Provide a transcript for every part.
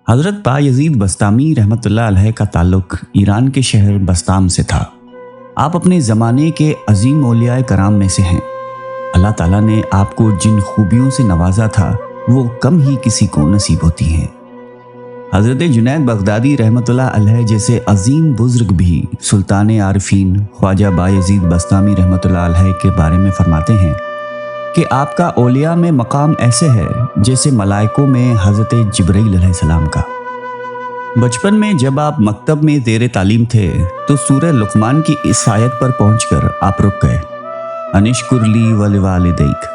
حضرت बायजीद बस्तामी रहमतुल्लाह अलैह का ताल्लुक ईरान के शहर बस्ताम से था। आप अपने ज़माने के अजीम औलिया कराम में से हैं। अल्लाह ताला ने आपको जिन खूबियों से नवाजा था वो कम ही किसी को नसीब होती हैं। हज़रत जुनैद बगदादी रहमतुल्लाह अलैह जैसे अजीम बुज़ुर्ग भी सुल्तान आरिफीन ख्वाजा बायजीद बस्तामी रहमतुल्लाह अलैह के बारे में फरमाते हैं कि आपका औलिया में मकाम ऐसे है जैसे मलाइकों में हज़रत जिब्रील अलैहिस्सलाम का। बचपन में जब आप मकतब में ज़ेर तालीम थे तो सूरह लुक़मान की इस आयत पर पहुंचकर आप रुक गए, अनिश्कुर ली वलिवालिदैक,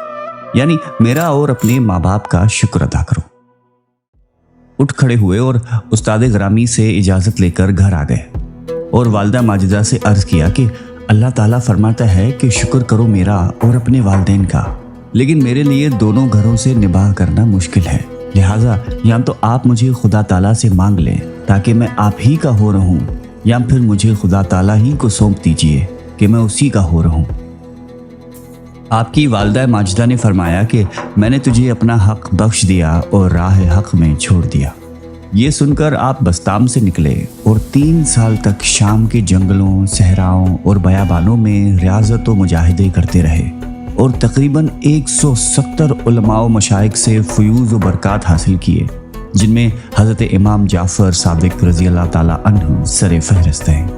यानी मेरा और अपने माँ बाप का शुक्र अदा करो। उठ खड़े हुए और उस्ताद ग्रामी से इजाज़त लेकर घर आ गए और वालिदा माजिदा से अर्ज़ किया कि अल्लाह ताला फरमाता है कि शुक्र करो मेरा और अपने वालिदैन का, लेकिन मेरे लिए दोनों घरों से निबाह करना मुश्किल है, लिहाजा या तो आप मुझे खुदा ताला से मांग लें ताकि मैं आप ही का हो रहूं, या फिर मुझे खुदा ताला ही को सौंप दीजिए कि मैं उसी का हो रहूं। आपकी वालिदा माजिदा ने फरमाया कि मैंने तुझे अपना हक बख्श दिया और राह हक में छोड़ दिया। ये सुनकर आप बस्ताम से निकले और 3 साल तक शाम के जंगलों, सहराओं और बयाबानों में रियाजत व मुजाहिदे करते रहे और तकरीबन 170 उलमा व मशाइख से फ़यूज़ व बरक़ात हासिल किए, जिनमें हज़रत इमाम जाफ़र सादिक़ रज़ी अल्लाह ताला अन्हु सरे फ़हरिस्त हैं।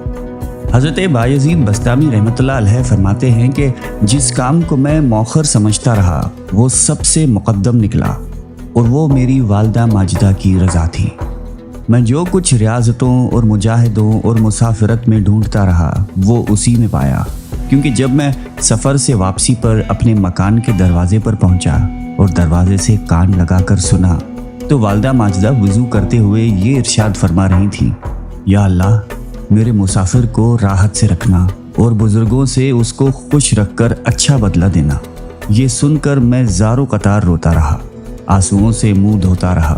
हज़रत बायजीद बस्तामी रहमतुल्लाह अलैह फरमाते हैं कि जिस काम को मैं मौखर समझता रहा वो सबसे मुक़द्दम निकला और वो मेरी वालिदा माजिदा की रज़ा थी। मैं जो कुछ रियाजतों और मुजाहिदों और मुसाफिरत में ढूंढता रहा वो उसी में पाया, क्योंकि जब मैं सफ़र से वापसी पर अपने मकान के दरवाजे पर पहुंचा और दरवाजे से कान लगाकर सुना तो वालिदा माजिदा वज़ू करते हुए ये इरशाद फरमा रही थी, या अल्लाह मेरे मुसाफिर को राहत से रखना और बुजुर्गों से उसको खुश रखकर अच्छा बदला देना। ये सुनकर मैं ज़ारो कतार रोता रहा, आंसुओं से मुंह धोता रहा।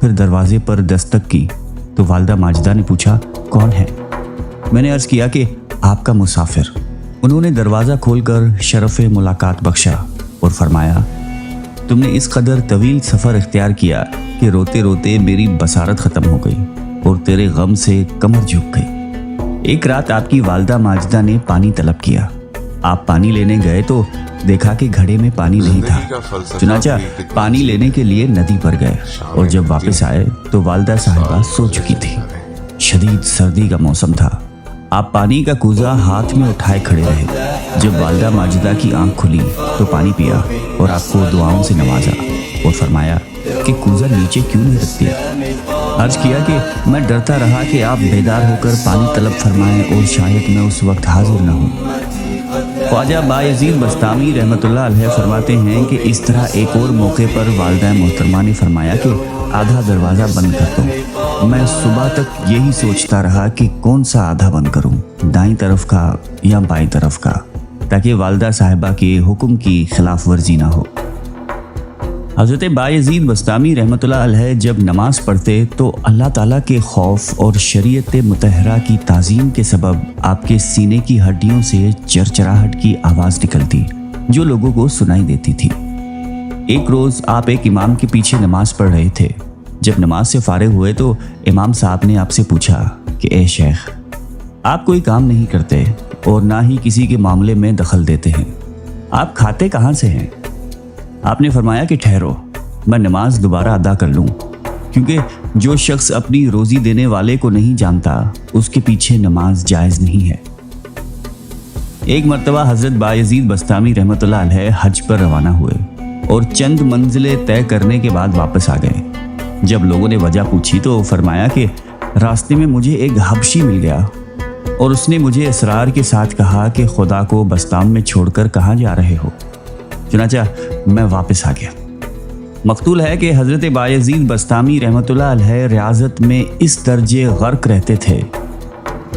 फिर दरवाजे पर दस्तक की तो वालिदा माजिदा ने पूछा, कौन है? मैंने अर्ज़ किया कि आपका मुसाफिर। उन्होंने दरवाज़ा खोलकर शरफ़ मुलाकात बख्शा और फरमाया, तुमने इस कदर तवील सफ़र इख्तियार किया कि रोते रोते मेरी बसारत ख़त्म हो गई और तेरे गम से कमर झुक गई। एक रात आपकी वालिदा माजिदा ने पानी तलब किया। आप पानी लेने गए तो देखा कि घड़े में पानी नहीं था। चुनाचा पानी लेने के लिए नदी पर गए और जब वापस आए तो वालिदा साहिबा सो चुकी थी। शदीद सर्दी का मौसम था। आप पानी का कूज़ा हाथ में उठाए खड़े रहे। जब वालिदा माजिदा की आंख खुली तो पानी पिया और आपको दुआओं से नवाजा और फरमाया कि कूज़ा नीचे क्यों नहीं रख दिया। अर्ज किया कि मैं डरता रहा कि आप बेदार होकर पानी तलब फरमाएं और शायद मैं उस वक्त हाजिर न हूँ। ख्वाजा बायजीद बस्तामी रहमतुल्लाह अलैह फरमाते हैं कि इस तरह एक और मौके पर वालिदा मोहतरमा ने फरमाया कि आधा दरवाज़ा बंद कर दो। मैं सुबह तक यही सोचता रहा कि कौन सा आधा बंद करूं, दाईं तरफ का या बाईं तरफ का, ताकि वालिदा साहिबा के हुक्म की खिलाफ वर्जी ना हो। हज़रत बायजीद बस्तामी रहमतुल्लाह अलैह जब नमाज़ पढ़ते तो अल्लाह ताला के खौफ और शरीयत मुतहरा की ताज़ीम के सबब आपके सीने की हड्डियों से चरचराहट की आवाज़ निकलती जो लोगों को सुनाई देती थी। एक रोज़ आप एक इमाम के पीछे नमाज़ पढ़ रहे थे। जब नमाज से फारिग हुए तो इमाम साहब ने आपसे पूछा कि ए शेख, आप कोई काम नहीं करते और ना ही किसी के मामले में दखल देते हैं, आप खाते कहाँ से हैं? आपने फरमाया कि ठहरो, मैं नमाज दोबारा अदा कर लूँ, क्योंकि जो शख्स अपनी रोज़ी देने वाले को नहीं जानता उसके पीछे नमाज जायज़ नहीं है। एक मरतबा हज़रत बायजीद बस्तामी रहमतुल्लाह अलैह हज पर रवाना हुए और चंद मंजिलें तय करने के बाद वापस आ गए। जब लोगों ने वजह पूछी तो फरमाया कि रास्ते में मुझे एक हबशी मिल गया और उसने मुझे इसरार के साथ कहा कि खुदा को बस्ताम में छोड़कर कहाँ जा रहे हो। चुनाचा मैं वापस आ गया। मकतूल है कि हज़रत बायजीद बस्तामी रहमतुल्लाह अलैह रियाजत में इस दर्जे गर्क रहते थे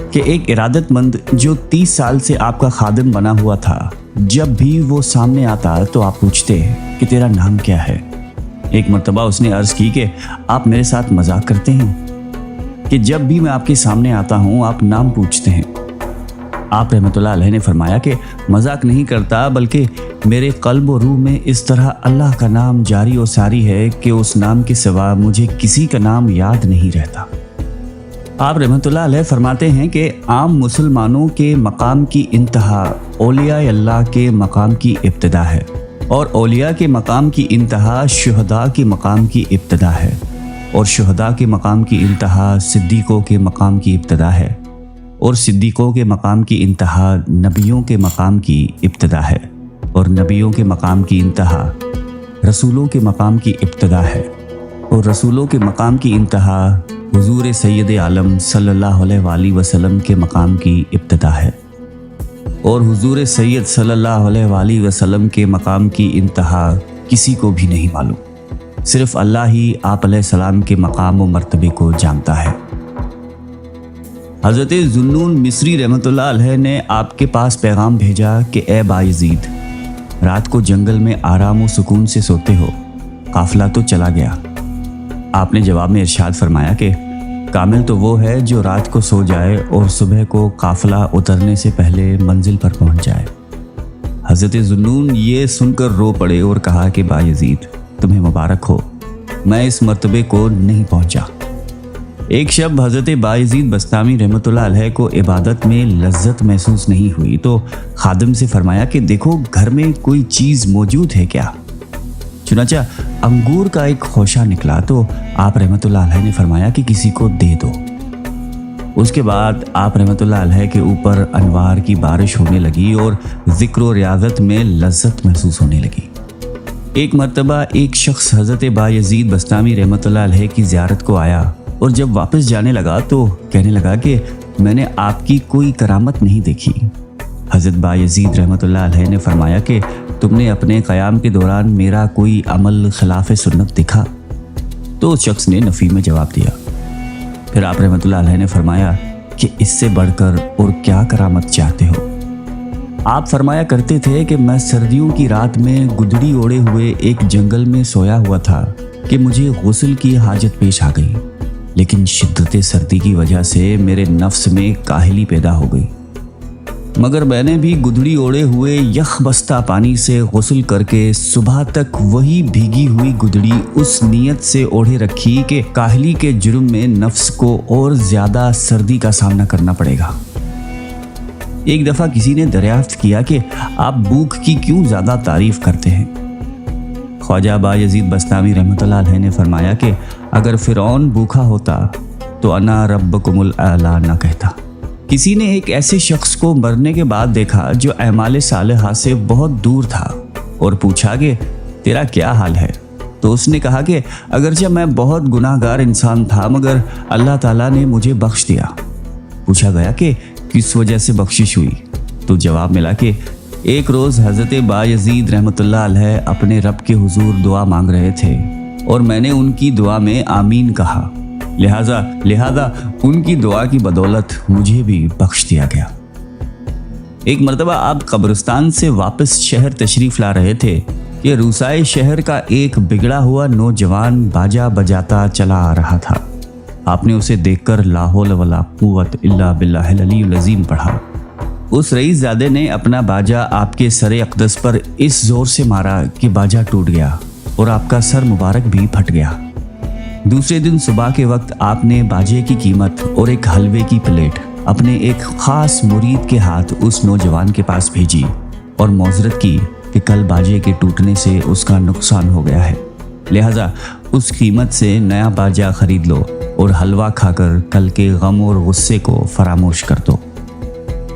कि एक इरादतमंद जो 30 साल से आपका खादिम बना हुआ था, जब भी वो सामने आता तो आप पूछते कि तेरा नाम क्या है। एक मरतबा उसने अर्ज़ की कि आप मेरे साथ मजाक करते हैं कि जब भी मैं आपके सामने आता हूँ आप नाम पूछते हैं। आप रहमतुल्लाह अलैह ने फरमाया कि मजाक नहीं करता, बल्कि میرے قلب و روح میں اس طرح اللہ کا نام جاری و ساری ہے کہ اس نام کے سوا مجھے کسی کا نام یاد نہیں رہتا۔ آپ رحمۃ اللہ علیہ فرماتے ہیں کہ عام مسلمانوں کے مقام کی انتہا اولیاء اللہ کے مقام کی ابتدا ہے، اور اولیاء کے مقام کی انتہا شہداء کے مقام کی ابتدا ہے، اور شہداء کے مقام کی انتہا صدیقوں کے مقام کی ابتدا ہے، اور صدیقوں کے مقام کی انتہا نبیوں کے مقام کی ابتدا ہے، اور نبیوں کے مقام کی انتہا رسولوں کے مقام کی ابتدا ہے، اور رسولوں کے مقام کی انتہا حضور سید عالم صلی اللہ علیہ وآلہ وسلم کے مقام کی ابتدا ہے، اور حضور سید صلی اللہ علیہ وآلہ وسلم کے مقام کی انتہا کسی کو بھی نہیں معلوم، صرف اللہ ہی آپ علیہ السلام کے مقام و مرتبے کو جانتا ہے۔ حضرت ذوالنون مصری رحمۃ اللہ علیہ نے آپ کے پاس پیغام بھیجا کہ اے بایزید، رات کو جنگل میں آرام و سکون سے سوتے ہو، قافلہ تو چلا گیا۔ آپ نے جواب میں ارشاد فرمایا کہ کامل تو وہ ہے جو رات کو سو جائے اور صبح کو قافلہ اترنے سے پہلے منزل پر پہنچ جائے۔ حضرت ذوالنون یہ سن کر رو پڑے اور کہا کہ بایزید، تمہیں مبارک ہو، میں اس مرتبے کو نہیں پہنچا۔ ایک شب حضرت بایزید بسطامی رحمۃ اللہ علیہ کو عبادت میں لذت محسوس نہیں ہوئی تو خادم سے فرمایا کہ دیکھو گھر میں کوئی چیز موجود ہے کیا؟ چنانچہ انگور کا ایک خوشہ نکلا تو آپ رحمۃ اللہ علیہ نے فرمایا کہ کسی کو دے دو۔ اس کے بعد آپ رحمۃ اللہ علیہ کے اوپر انوار کی بارش ہونے لگی اور ذکر و ریاضت میں لذت محسوس ہونے لگی۔ ایک مرتبہ ایک شخص حضرت بایزید بسطامی رحمۃ اللہ علیہ کی زیارت کو آیا اور جب واپس جانے لگا تو کہنے لگا کہ میں نے آپ کی کوئی کرامت نہیں دیکھی۔ حضرت بایزید رحمۃ اللہ علیہ نے فرمایا کہ تم نے اپنے قیام کے دوران میرا کوئی عمل خلاف سنت دیکھا؟ تو اس شخص نے نفی میں جواب دیا۔ پھر آپ رحمۃ اللہ علیہ نے فرمایا کہ اس سے بڑھ کر اور کیا کرامت چاہتے ہو؟ آپ فرمایا کرتے تھے کہ میں سردیوں کی رات میں گدڑی اوڑے ہوئے ایک جنگل میں سویا ہوا تھا کہ مجھے غسل کی حاجت پیش آ گئی، لیکن شدت سردی کی وجہ سے میرے نفس میں کاہلی پیدا ہو گئی، مگر میں نے بھی گدڑی اوڑے ہوئے یخ بستہ پانی سے غسل کر کے صبح تک وہی بھیگی ہوئی گدڑی اس نیت سے اوڑھے رکھی کہ کاہلی کے جرم میں نفس کو اور زیادہ سردی کا سامنا کرنا پڑے گا۔ ایک دفعہ کسی نے دریافت کیا کہ آپ بھوک کی کیوں زیادہ تعریف کرتے ہیں؟ خواجہ بایزید بسطامی رحمۃ اللہ علیہ نے فرمایا کہ اگر فرعون بھوکا ہوتا تو انا ربکم الاعلی نہ کہتا۔ کسی نے ایک ایسے شخص کو مرنے کے بعد دیکھا جو اعمال صالحہ سے بہت دور تھا اور پوچھا کہ تیرا کیا حال ہے؟ تو اس نے کہا کہ اگرچہ میں بہت گناہ گار انسان تھا مگر اللہ تعالیٰ نے مجھے بخش دیا۔ پوچھا گیا کہ کس وجہ سے بخشش ہوئی؟ تو جواب ملا کہ ایک روز حضرت بایزید رحمۃ اللہ علیہ اپنے رب کے حضور دعا مانگ رہے تھے اور میں نے ان کی دعا میں آمین کہا، لہذا ان کی دعا کی بدولت مجھے بھی بخش دیا گیا۔ ایک مرتبہ آپ قبرستان سے واپس شہر تشریف لا رہے تھے کہ روسائے شہر کا ایک بگڑا ہوا نوجوان باجا بجاتا چلا آ رہا تھا۔ آپ نے اسے دیکھ کر لا حول ولا قوت الا باللہ العلی العظیم پڑھا۔ اس رئیس زادے نے اپنا باجا آپ کے سر اقدس پر اس زور سے مارا کہ باجا ٹوٹ گیا اور آپ کا سر مبارک بھی پھٹ گیا۔ دوسرے دن صبح کے وقت آپ نے باجے کی قیمت اور ایک حلوے کی پلیٹ اپنے ایک خاص مرید کے ہاتھ اس نوجوان کے پاس بھیجی اور معذرت کی کہ کل باجے کے ٹوٹنے سے اس کا نقصان ہو گیا ہے، لہذا اس قیمت سے نیا باجا خرید لو اور حلوہ کھا کر کل کے غم اور غصے کو فراموش کر دو۔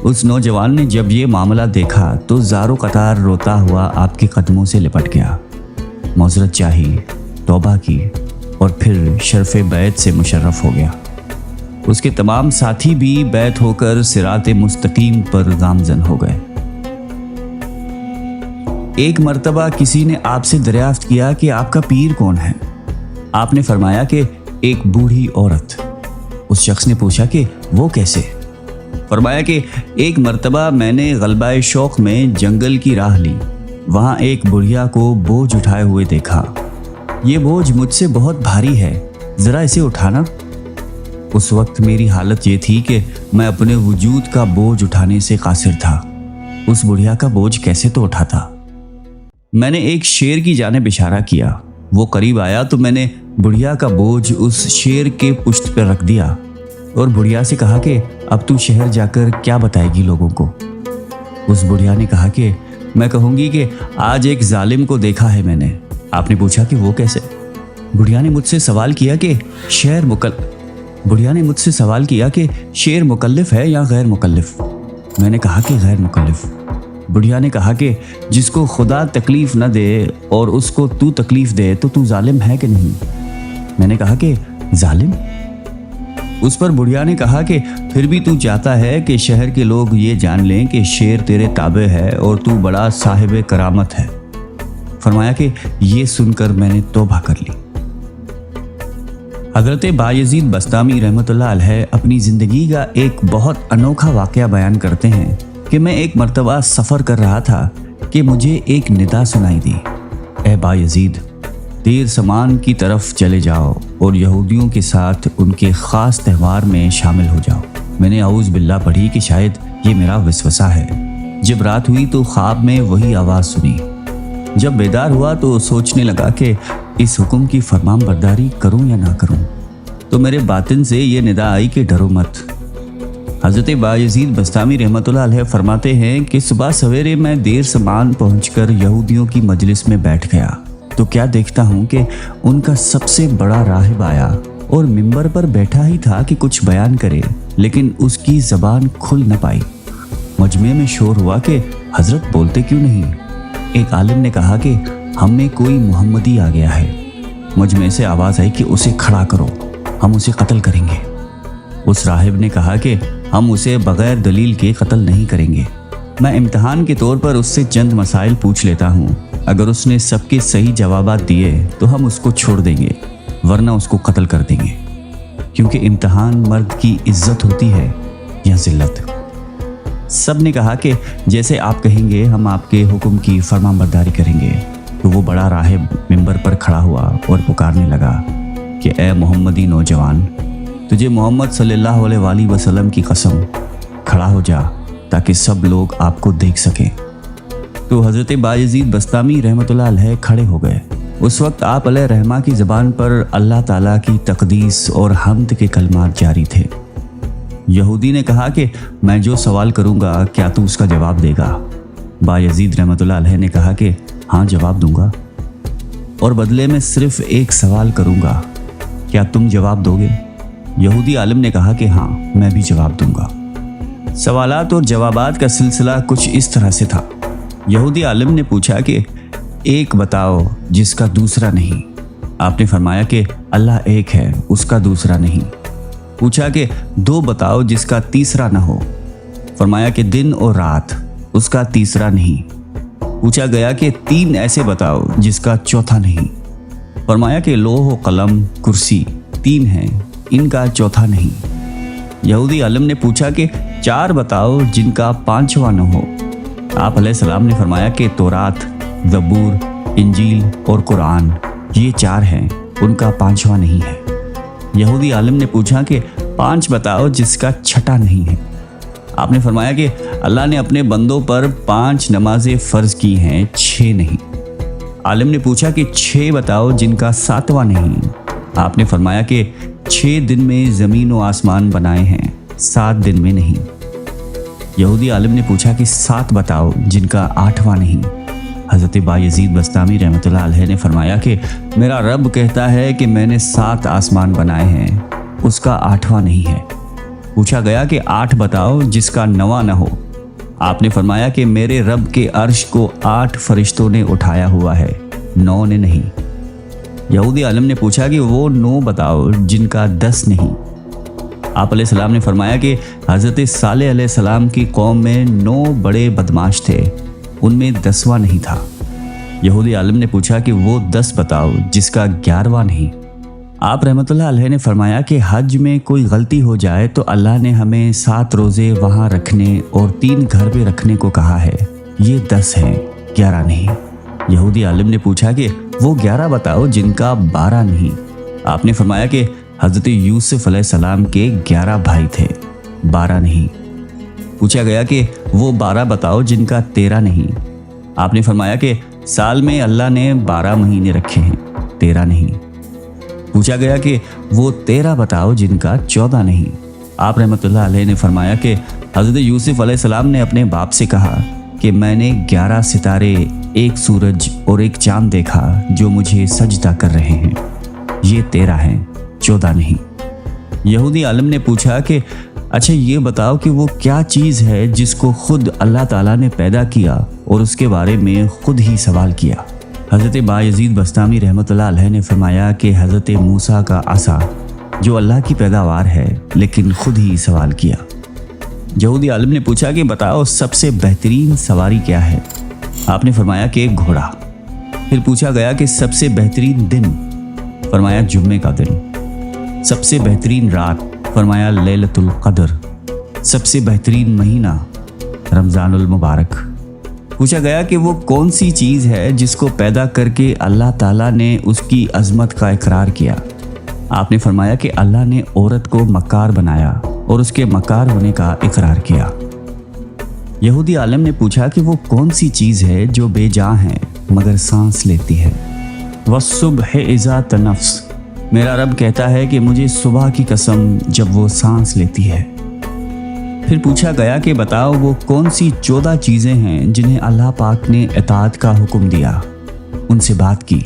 اس نوجوان نے جب یہ معاملہ دیکھا تو زارو قطار روتا ہوا آپ کے قدموں سے لپٹ گیا، معذرت چاہی، توبہ کی اور پھر شرف بیعت سے مشرف ہو گیا۔ اس کے تمام ساتھی بھی بیعت ہو کر صراط مستقیم پر گامزن ہو گئے۔ ایک مرتبہ کسی نے آپ سے دریافت کیا کہ آپ کا پیر کون ہے؟ آپ نے فرمایا کہ ایک بوڑھی عورت۔ اس شخص نے پوچھا کہ وہ کیسے؟ فرمایا کہ ایک مرتبہ میں نے غلبہ شوق میں جنگل کی راہ لی، وہاں ایک بڑھیا کو بوجھ اٹھائے ہوئے دیکھا۔ یہ بوجھ مجھ سے بہت بھاری ہے، ذرا اسے اٹھانا۔ اس وقت میری حالت یہ تھی کہ میں اپنے وجود کا بوجھ اٹھانے سے قاصر تھا، اس بڑھیا کا بوجھ کیسے تو اٹھاتا۔ मैंने एक शेर की जानिब इशारा किया। वो करीब आया तो मैंने बुढ़िया का बोझ उस शेर के पुश्त पर रख दिया और बुढ़िया से कहा कि अब तू शहर जाकर क्या बताएगी लोगों को। उस बुढ़िया ने कहा कि मैं कहूँगी कि आज एक जालिम को देखा है मैंने। आपने पूछा कि वो कैसे? बुढ़िया ने मुझसे सवाल किया कि शेर मुकल्लिफ है या गैर मुकल्लिफ। मैंने कहा कि गैर मुकल्लिफ। बुढ़िया ने कहा कि जिसको खुदा तकलीफ न दे और उसको तू तकलीफ दे तो तू जालिम है कि नहीं। मैंने कहा कि जालिम। उस पर बुढ़िया ने कहा कि फिर भी तू चाहता है कि शहर के लोग ये जान लें कि शेर तेरे ताबे है और तू बड़ा साहिब करामत है। फरमाया कि ये सुनकर मैंने तौबा कर ली। हज़रत बायजीद बस्तामी रहमतुल्लाह अलैह अपनी ज़िंदगी का एक बहुत अनोखा वाक़या बयान करते हैं कि मैं एक मर्तबा सफ़र कर रहा था कि मुझे एक निदा सुनाई दी, ए बायजीद, देर समान की तरफ चले जाओ और यहूदियों के साथ उनके ख़ास त्यौहार में शामिल हो जाओ। मैंने औज़ बिल्लाह पढ़ी कि शायद ये मेरा वसवसा है। जब रात हुई तो ख्वाब में वही आवाज़ सुनी। जब बेदार हुआ तो सोचने लगा कि इस हुक्म की फरमान बरदारी करूं या ना करूं। तो मेरे बातिन से ये निदा आई कि डरो मत। हज़रत बायजीद बस्तामी रहमतुल्लाह अलैह फरमाते हैं कि सुबह सवेरे मैं देर समान पहुंचकर यहूदियों की मजलिस में बैठ गया तो क्या देखता हूं कि उनका सबसे बड़ा राहिब आया और मिंबर पर बैठा ही था कि कुछ बयान करे, लेकिन उसकी ज़बान खुल न पाई। मजमे में शोर हुआ कि हज़रत बोलते क्यों नहीं। एक आलिम ने कहा कि हम में कोई मोहम्मदी आ गया है। मजमे से आवाज़ आई कि उसे खड़ा करो, हम उसे कत्ल करेंगे। उस राहिब ने कहा कि हम उसे बगैर दलील के कत्ल नहीं करेंगे। मैं इम्तिहान के तौर पर उससे चंद मसाइल पूछ लेता हूँ। अगर उसने सबके सही जवाबात दिए तो हम उसको छोड़ देंगे, वरना उसको कत्ल कर देंगे, क्योंकि इम्तिहान मर्द की इज्जत होती है या जिल्लत। सब ने कहा कि जैसे आप कहेंगे हम आपके हुक्म की फरमाबरदारी करेंगे। तो वो बड़ा राहिब मिंबर पर खड़ा हुआ और पुकारने लगा कि ए मोहम्मदी नौजवान, तुझे मोहम्मद सल्लल्लाहु अलैहि वसल्लम की कसम, खड़ा हो जा ताकि सब लोग आपको देख सकें। तो हज़रत बायजीद बस्तामी रहमतुल्लाह अलैह खड़े हो गए। उस वक्त आप अलैहि रहमा की ज़बान पर अल्लाह ताला की तकदीस और हम्द के कलमात जारी थे। यहूदी ने कहा कि मैं जो सवाल करूँगा क्या तू उसका जवाब देगा? बायजीद रहमतुल्लाह अलैह ने कहा कि हाँ, जवाब दूंगा, और बदले में सिर्फ एक सवाल करूँगा, क्या तुम जवाब दोगे? यहूदी आलिम ने कहा कि हाँ, मैं भी जवाब दूंगा। सवालात और जवाबात का सिलसिला कुछ इस तरह से था। यहूदी आलिम ने पूछा कि एक बताओ जिसका दूसरा नहीं। आपने फरमाया कि अल्लाह एक है, उसका दूसरा नहीं। पूछा कि दो बताओ जिसका तीसरा न हो। फरमाया कि दिन और रात, उसका तीसरा नहीं। पूछा गया कि तीन ऐसे बताओ जिसका चौथा नहीं। फरमाया कि लोह कलम कुर्सी तीन हैं, इनका चौथा नहीं। यहूदी आलिम ने पूछा कि चार बताओ जिनका पांचवा न हो। आप अलैहिस्सलाम ने फरमाया कि तौरात, ज़बूर, इंजील और कुरान, ये चार हैं, उनका पांचवा नहीं है। यहूदी आलिम ने पूछा कि पांच बताओ जिसका छठा नहीं है। आपने फरमाया कि अल्लाह ने अपने बंदों पर 5 नमाजें फ़र्ज की हैं, 6 नहीं। आलिम ने पूछा कि 6 बताओ जिनका 7वां नहीं। आपने फरमाया कि 6 दिन में ज़मीन व आसमान बनाए हैं, 7 दिन में नहीं। यहूदी आलिम ने पूछा कि 7 बताओ जिनका 8वां नहीं। हज़रत बायजीद बस्तामी रहमतुल्लाह अलैह ने फरमाया कि मेरा रब कहता है कि मैंने 7 आसमान बनाए हैं, उसका 8वां नहीं है। पूछा गया कि 8 बताओ जिसका 9वां न हो। आपने फरमाया कि मेरे रब के अर्श को 8 फरिश्तों ने उठाया हुआ है, 9 ने नहीं। यहूदी आलिम ने पूछा कि वो 9 बताओ जिनका 10 नहीं। आप अलैहिस्सलाम ने फरमाया कि हज़रत सालेह अलैहिस्सलाम की कौम में 9 बड़े बदमाश थे, उनमें 10वां नहीं था। यहूदी आलिम ने पूछा कि वो 10 बताओ जिसका 11वां नहीं। आप रहमतुल्लाह अलैह ने फरमाया कि हज में कोई गलती हो जाए तो अल्लाह ने हमें 7 रोज़े वहाँ रखने और 3 घर पे रखने को कहा है, ये 10 हैं, 11 नहीं। यहूदी आलिम ने पूछा कि वो 11 बताओ जिनका 12 नहीं। आपने फरमाया कि हज़रत यूसुफ अलैहिस्सलाम के 11 भाई थे, 12 नहीं। पूछा गया कि वो 12 बताओ जिनका 13 नहीं। आपने फरमाया कि साल में अल्लाह ने 12 महीने रखे हैं, 13 नहीं। पूछा गया कि वो 13 बताओ जिनका 14 नहीं। आप रहमतुल्लाह अलैह ने फरमाया कि हज़रत यूसुफ अलैहिस्सलाम ने अपने बाप से कहा कि मैंने 11 सितारे, एक सूरज और एक चांद देखा जो मुझे सजदा कर रहे हैं, ये 13 हैं, 14 नहीं। यहूदी आलिम ने पूछा कि अच्छा ये बताओ कि वो क्या चीज़ है जिसको खुद अल्लाह ताला ने पैदा किया और उसके बारे में खुद ही सवाल किया। हज़रत बायज़ीद बस्तामी रहमतुल्लाह अलैह ने फरमाया कि हज़रत मूसा का असा जो अल्लाह की पैदावार है लेकिन खुद ही सवाल किया। यहूदी आलिम ने पूछा कि बताओ सबसे बेहतरीन सवारी क्या है। आपने फरमाया कि एक घोड़ा। फिर पूछा गया कि सबसे बेहतरीन दिन, फरमाया जुम्मे का दिन। सबसे बेहतरीन रात, फरमाया लैलतुल क़द्र। सबसे बेहतरीन महीना, रमज़ानुल मुबारक। पूछा गया कि वो कौन सी चीज़ है जिसको पैदा करके अल्लाह ताला ने उसकी अज़मत का इकरार किया। आपने फरमाया कि अल्लाह ने औरत को मक्कार बनाया और उसके मक्कार होने का इकरार किया। यहूदी आलिम ने पूछा कि वो कौन सी चीज़ है जो बेजान है मगर सांस लेती है। वस्सुबह इज़ा तनफ्स, मेरा रब कहता है कि मुझे सुबह की कसम जब वो सांस लेती है। फिर पूछा गया कि बताओ वो कौन सी 14 चीज़ें हैं जिन्हें अल्लाह पाक ने इताअत का हुक्म दिया, उनसे बात की।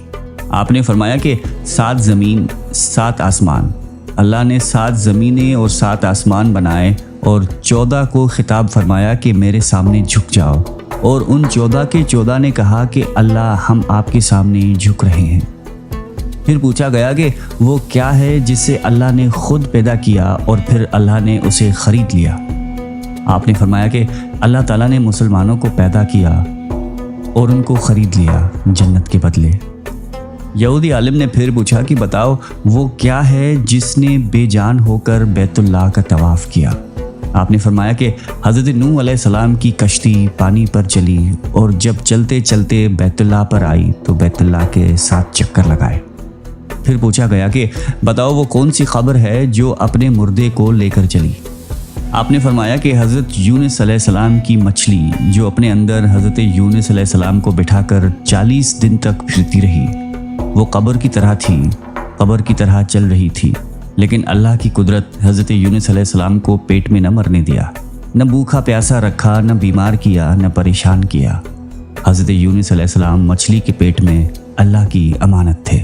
आपने फरमाया कि 7 ज़मीन, 7 आसमान। अल्लाह ने 7 ज़मीनें और 7 आसमान बनाए और 14 को खिताब फरमाया कि मेरे सामने झुक जाओ, और उन 14 के 14 ने कहा कि अल्लाह हम आपके सामने झुक रहे हैं। फिर पूछा गया कि वो क्या है जिसे अल्लाह ने खुद पैदा किया और फिर अल्लाह ने उसे ख़रीद लिया। आपने फरमाया कि अल्लाह ताला ने मुसलमानों को पैदा किया और उनको ख़रीद लिया जन्नत के बदले। यहूदी आलिम ने फिर पूछा कि बताओ वो क्या है जिसने बेजान होकर बैतुल्लाह का तवाफ़ किया। आपने फरमाया कि हज़रत नूह अलैहिस्सलाम की कश्ती पानी पर चली और जब चलते चलते बैतुल्लाह पर आई तो बैतुल्लाह के 7 चक्कर लगाए। फिर पूछा गया कि बताओ वो कौन सी खबर है जो अपने मुर्दे को लेकर चली। आपने फरमाया कि हज़रत यूनुस अलैहिस्सलाम की मछली जो अपने अंदर हज़रत यूनुस अलैहिस्सलाम को बिठाकर 40 दिन तक फिरती रही, वो कब्र की तरह थी, कब्र की तरह चल रही थी, लेकिन अल्लाह की कुदरत हज़रत यूनुस अलैहिस्सलाम को पेट में न मरने दिया, न भूखा प्यासा रखा, न बीमार किया, न परेशान किया। हज़रत यूनुस अलैहिस्सलाम मछली के पेट में अल्लाह की अमानत थे।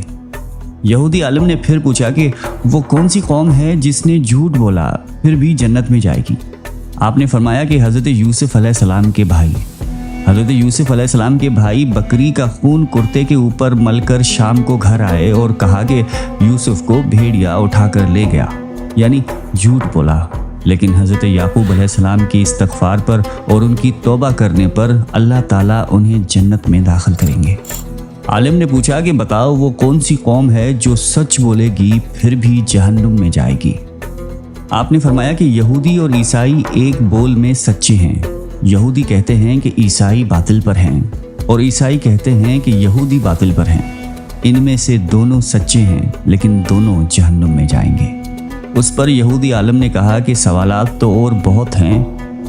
यहूदी आलिम ने फिर पूछा कि वो कौन सी कौम है जिसने झूठ बोला फिर भी जन्नत में जाएगी। आपने फरमाया कि हज़रत यूसुफ अलैहिस्सलाम के भाई। हज़रत यूसुफ अलैहिस्सलाम के भाई बकरी का खून कुर्ते के ऊपर मलकर शाम को घर आए और कहा कि यूसुफ को भेड़िया उठाकर ले गया, यानी झूठ बोला। लेकिन हज़रत याकूब अलैहिस्सलाम की इस्तग़फ़ार पर और उनकी तौबा करने पर अल्लाह ताला उन्हें जन्नत में दाखिल करेंगे। आलिम ने पूछा कि बताओ वो कौन सी कौम है जो सच बोलेगी फिर भी जहन्नुम में जाएगी। आपने फरमाया कि यहूदी और ईसाई एक बोल में सच्चे हैं। यहूदी कहते हैं कि ईसाई बातिल पर हैं और ईसाई कहते हैं कि यहूदी बातिल पर हैं। इनमें से दोनों सच्चे हैं लेकिन दोनों जहन्नुम में जाएंगे। उस पर यहूदी आलिम ने कहा कि सवालात तो और बहुत हैं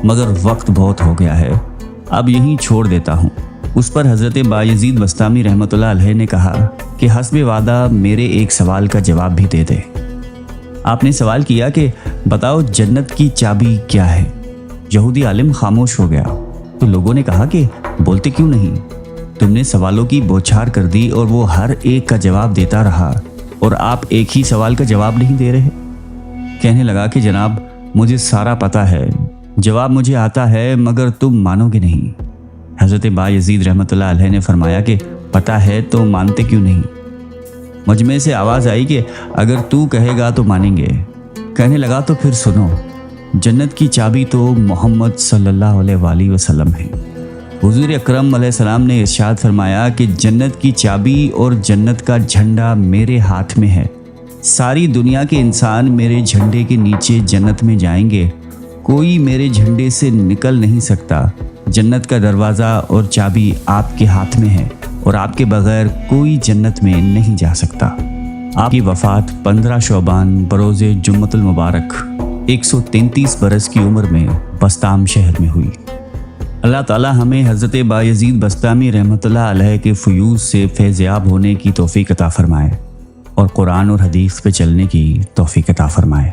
मगर वक्त बहुत हो गया है, अब यहीं छोड़ देता हूँ। उस पर हज़रत बायज़ीद बस्तामी रहमतुल्लाह अलैह ने कहा कि हस्बे वादा मेरे एक सवाल का जवाब भी दे दे। आपने सवाल किया कि बताओ जन्नत की चाबी क्या है। यहूदी आलिम खामोश हो गया तो लोगों ने कहा कि बोलते क्यों नहीं, तुमने सवालों की बौछार कर दी और वो हर एक का जवाब देता रहा और आप एक ही सवाल का जवाब नहीं दे रहे। कहने लगा कि जनाब मुझे सारा पता है, जवाब मुझे आता है मगर तुम मानोगे नहीं। हज़रत बायज़ीद रहमतुल्लाह अलैह ने फरमाया कि पता है तो मानते क्यों नहीं। मजमे से आवाज़ आई कि अगर तू कहेगा तो मानेंगे। कहने लगा तो फिर सुनो, जन्नत की चाबी तो मोहम्मद सल्लल्लाहु अलैहि वसल्लम है। हुज़ूर अकरम अलैहिस्सलाम ने इरशाद फरमाया कि जन्नत की चाबी और जन्नत का झंडा मेरे हाथ में है। सारी दुनिया के इंसान मेरे झंडे के नीचे जन्नत में जाएंगे, कोई मेरे झंडे से निकल नहीं सकता। जन्नत का दरवाज़ा और चाबी आपके हाथ में है और आपके बगैर कोई जन्नत में नहीं जा सकता। आपकी वफ़ात 15 शौबान बरोज़े जुम्मतुल मुबारक 133 बरस की उम्र में बस्ताम शहर में हुई। اللہ تعالی ہمیں حضرت بایزید بسطامی رحمۃ اللہ علیہ کے فیوز سے فیض یاب ہونے کی توفیق عطا فرمائے اور قرآن اور حدیث پہ چلنے کی توفیق عطا فرمائے۔